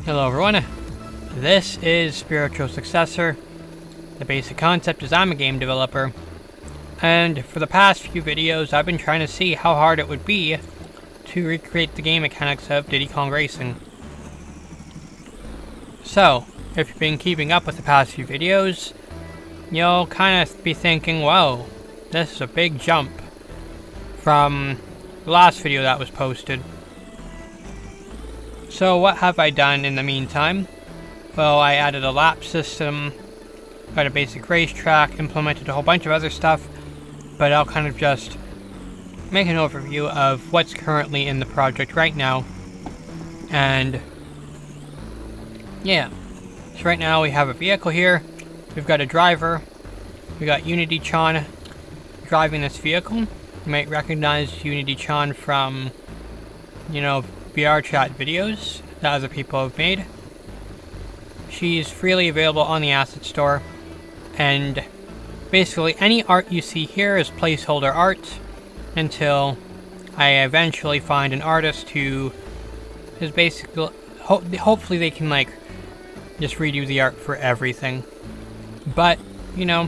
Hello everyone, this is Spiritual Successor. The basic concept is I'm a game developer, and for the past few videos I've been trying to see how hard it would be to recreate the game mechanics of Diddy Kong Racing. So, if you've been keeping up with the past few videos, you'll kind of be thinking, whoa, this is a big jump from the last video that was posted. So what have I done in the meantime? Well, I added a lap system, got a basic racetrack, implemented a whole bunch of other stuff, but I'll kind of just make an overview of what's currently in the project right now. And yeah, so right now we have a vehicle here, we've got a driver, we got Unity-chan driving this vehicle. You might recognize Unity-chan from, you know, VR chat videos that other people have made. She's freely available on the asset store, and basically any art you see here is placeholder art until I eventually find an artist who is basically hopefully they can like just redo the art for everything. But you know,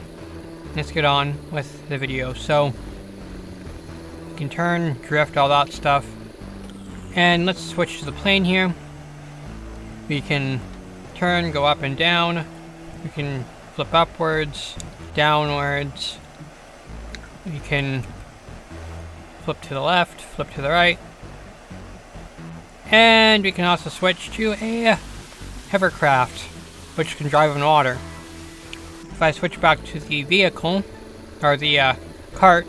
let's get on with the video. So you can turn, drift, all that stuff. And let's switch to the plane here. We can turn, go up and down. We can flip upwards, downwards. We can flip to the left, flip to the right. And we can also switch to a hovercraft, which can drive on water. If I switch back to the vehicle, or the cart,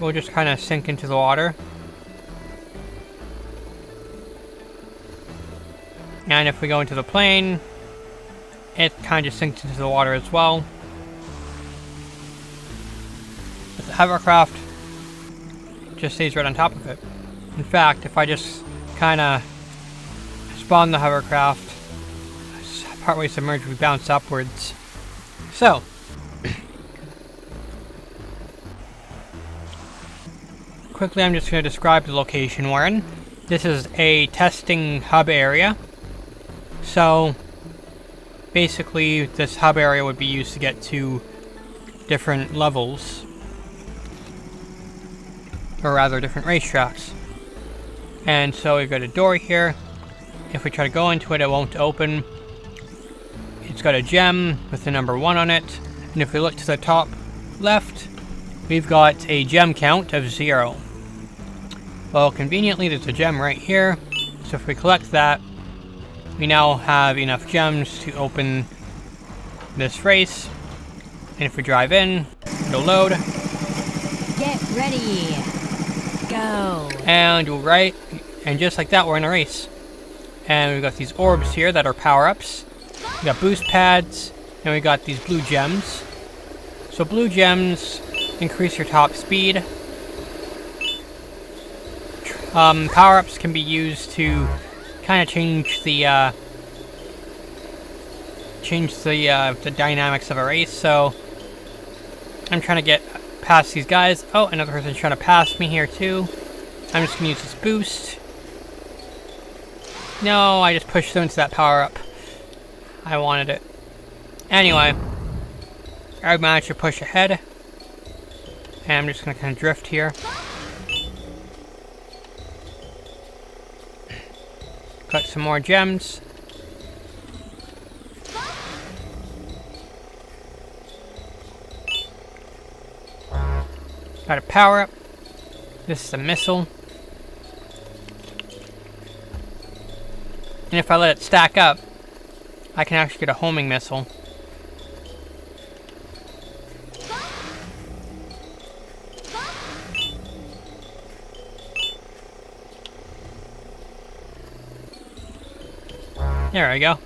we'll just kind of sink into the water. And if we go into the plane, it kind of sinks into the water as well. But the hovercraft just stays right on top of it. In fact, if I just kind of spawn the hovercraft, partway submerged, we bounce upwards. So, quickly I'm just going to describe the location we're in. This is a testing hub area. So, basically, this hub area would be used to get to different levels, or rather, different racetracks. And so we've got a door here. If we try to go into it, it won't open. It's got a gem with the number 1 on it. And if we look to the top left, we've got a gem count of 0. Well, conveniently, there's a gem right here. So if we collect that, we now have enough gems to open this race. And if we drive in, it'll load. Get ready. Go. And we'll right. And just like that, we're in a race. And we've got these orbs here that are power-ups. We got boost pads. And we got these blue gems. So blue gems increase your top speed. Power-ups can be used to kind of change the dynamics of a race. So I'm trying to get past these guys. Oh, another person's trying to pass me here too. I'm just gonna use this boost. No, I just pushed them into that power up. I wanted it. Anyway, I managed to push ahead, and I'm just gonna kind of drift here. Collect some more gems. Got a power up. This is a missile. And if I let it stack up, I can actually get a homing missile. There we go.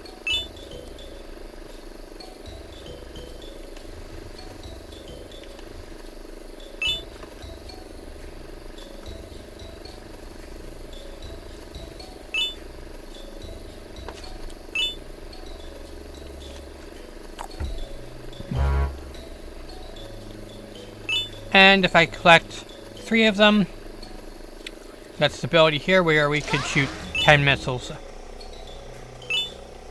And if I collect 3 of them, that stability here where we could shoot 10 missiles.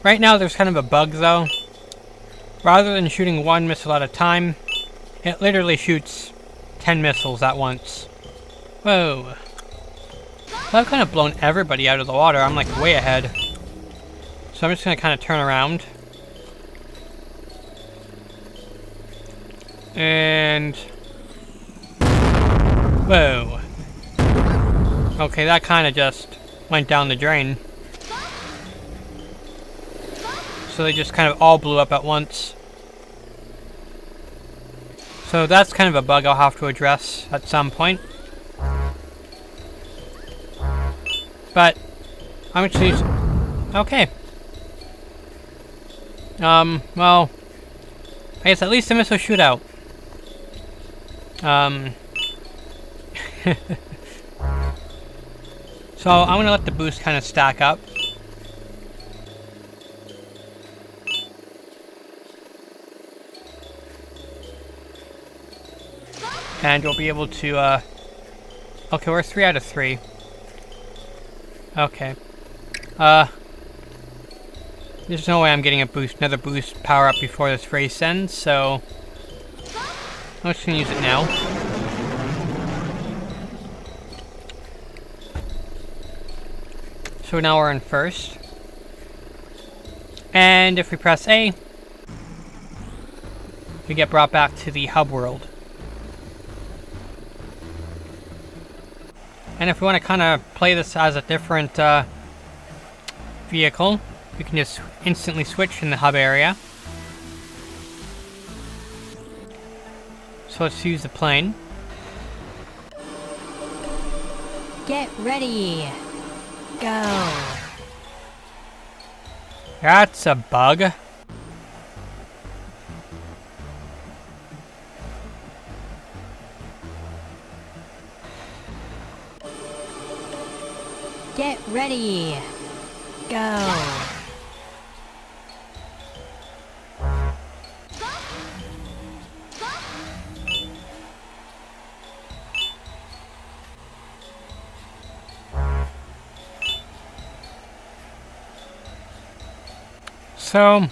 Right now there's kind of a bug though. Rather than shooting one missile at a time, it literally shoots 10 missiles at once. Whoa. So I've kind of blown everybody out of the water. I'm like way ahead. So I'm just going to kind of turn around. And... whoa. Okay, that kind of just went down the drain. So they just kind of all blew up at once. So that's kind of a bug I'll have to address at some point. But I'm going to use... okay. Well, I guess at least the missile shootout. So I'm gonna let the boost kind of stack up. And we'll be able to, okay, we're 3 out of 3. Okay. There's no way I'm getting another boost power up before this race ends, so I'm just gonna use it now. So now we're in first. And if we press A, we get brought back to the hub world. And if we want to kind of play this as a different vehicle, we can just instantly switch in the hub area. So let's use the plane. Get ready. Go. That's a bug. Get ready. Go. So,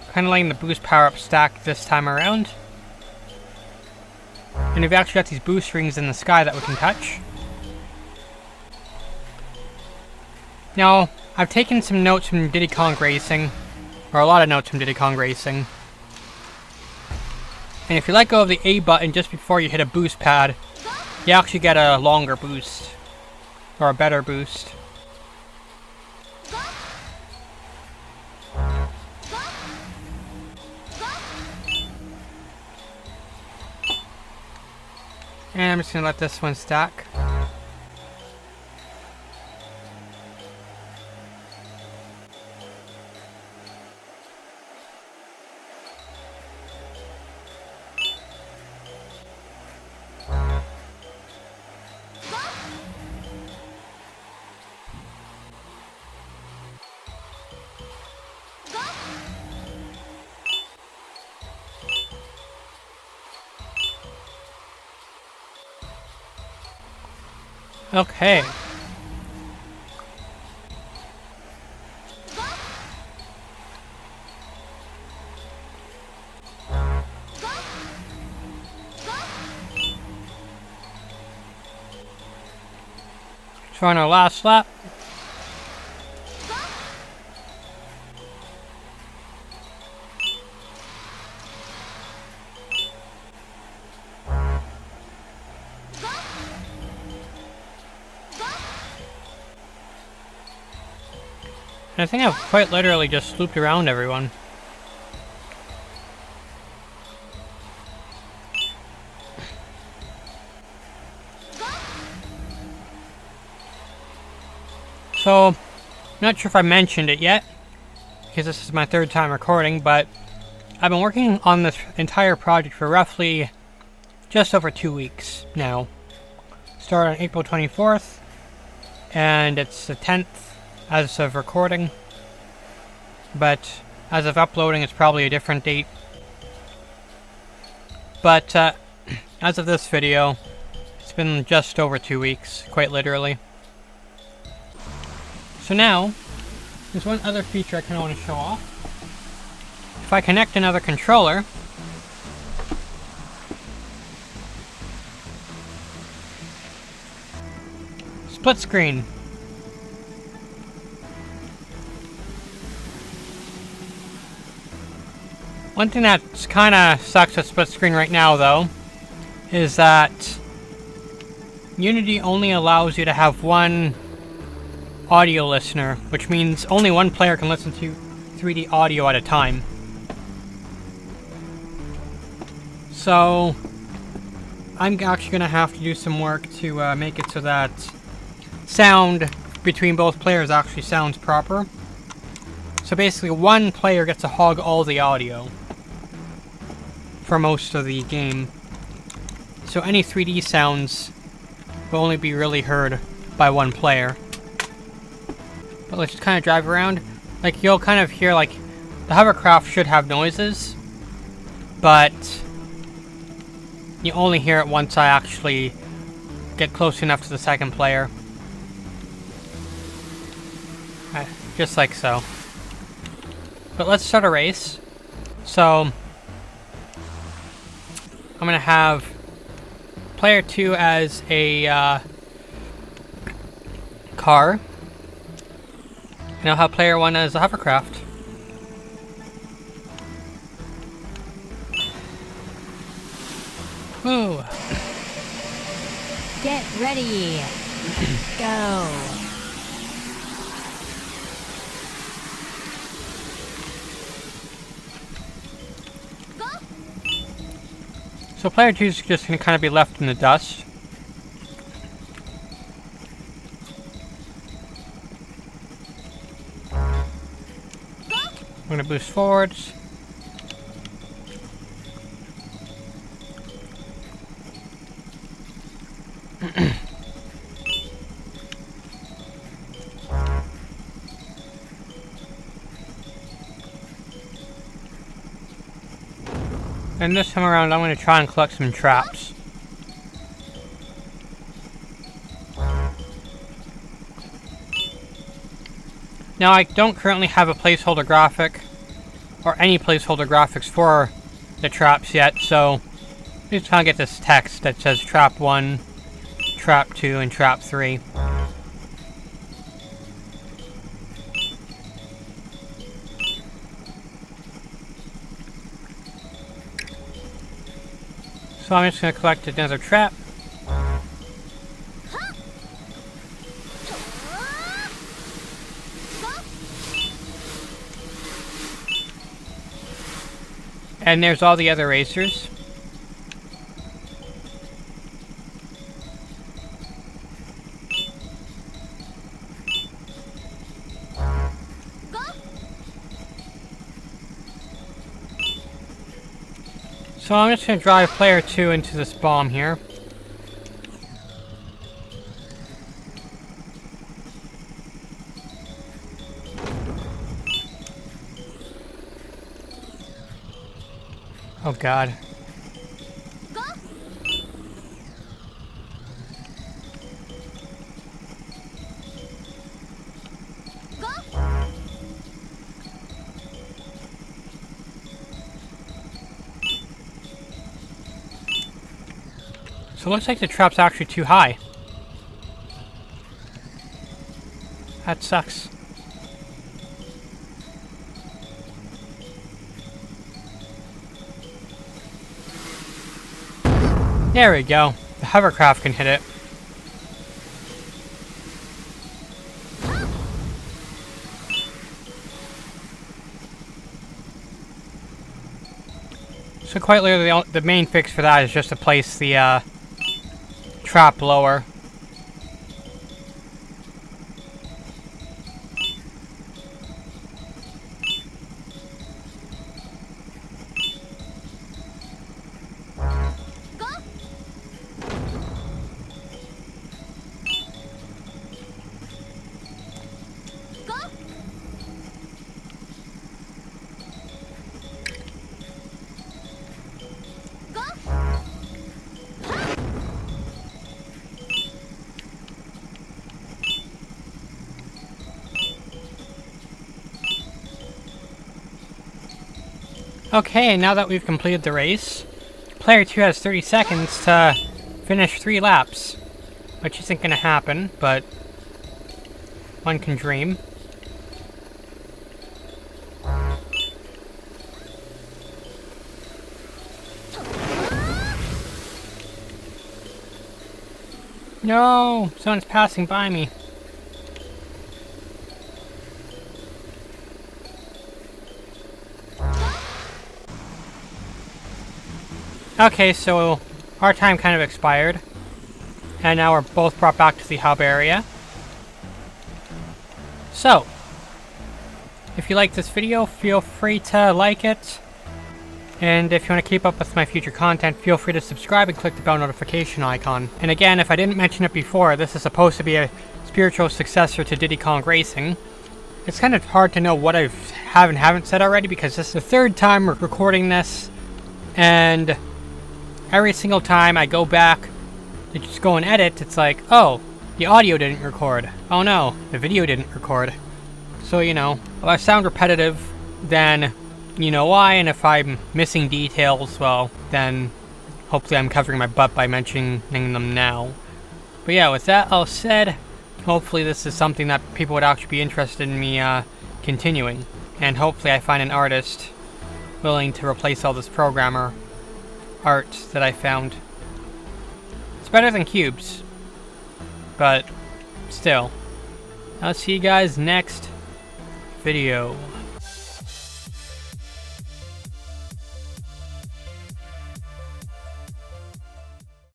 kind of letting the boost power up stack this time around. And we've actually got these boost rings in the sky that we can touch. Now, I've taken some notes from Diddy Kong Racing, or a lot of notes from Diddy Kong Racing. And if you let go of the A button just before you hit a boost pad, you actually get a longer boost, or a better boost. And I'm just going to let this one stack. Okay. So on our last lap. And I think I've quite literally just looped around everyone. So, I'm not sure if I mentioned it yet, because this is my third time recording, but I've been working on this entire project for roughly just over 2 weeks now. Started on April 24th, and it's the 10th as of recording, but as of uploading it's probably a different date. But as of this video, it's been just over 2 weeks, quite literally. So now, there's one other feature I kind of want to show off. If I connect another controller, split screen. One thing that kind of sucks with split screen right now, though, is that Unity only allows you to have one audio listener, which means only one player can listen to 3D audio at a time. So I'm actually going to have to do some work to make it so that sound between both players actually sounds proper. So basically one player gets to hog all the audio for most of the game. So any 3D sounds will only be really heard by one player. But let's just kind of drive around. Like, you'll kind of hear, like, the hovercraft should have noises, but you only hear it once I actually get close enough to the second player. Just like so. But let's start a race. So I'm gonna have player 2 as a car, and I'll have player 1 as a hovercraft. Woo! Get ready. Go. So player 2 is just going to kind of be left in the dust. I'm going to boost forwards. And this time around, I'm going to try and collect some traps. Now, I don't currently have a placeholder graphic, or any placeholder graphics for the traps yet, so we just kind of get this text that says Trap 1, Trap 2, and Trap 3. So I'm just going to collect another trap. And there's all the other racers. So I'm just going to drive player 2 into this bomb here. Oh god. So it looks like the trap's actually too high. That sucks. There we go. The hovercraft can hit it. So quite literally, the main fix for that is just to place the trap lower. Okay, now that we've completed the race, player 2 has 30 seconds to finish 3 laps. Which isn't gonna happen, but one can dream. No! Someone's passing by me. Okay, so our time kind of expired. And now we're both brought back to the hub area. So, if you like this video, feel free to like it. And if you want to keep up with my future content, feel free to subscribe and click the bell notification icon. And again, if I didn't mention it before, this is supposed to be a spiritual successor to Diddy Racing. It's kind of hard to know what I have and haven't said already because this is the 3rd time we're recording this. And every single time I go back to just go and edit, it's like, oh, the audio didn't record. Oh no, the video didn't record. So, you know, if I sound repetitive, then you know why, and if I'm missing details, well, then hopefully I'm covering my butt by mentioning them now. But yeah, with that all said, hopefully this is something that people would actually be interested in me continuing. And hopefully I find an artist willing to replace all this programmer art that I found. It's better than cubes, but still. I'll see you guys next video.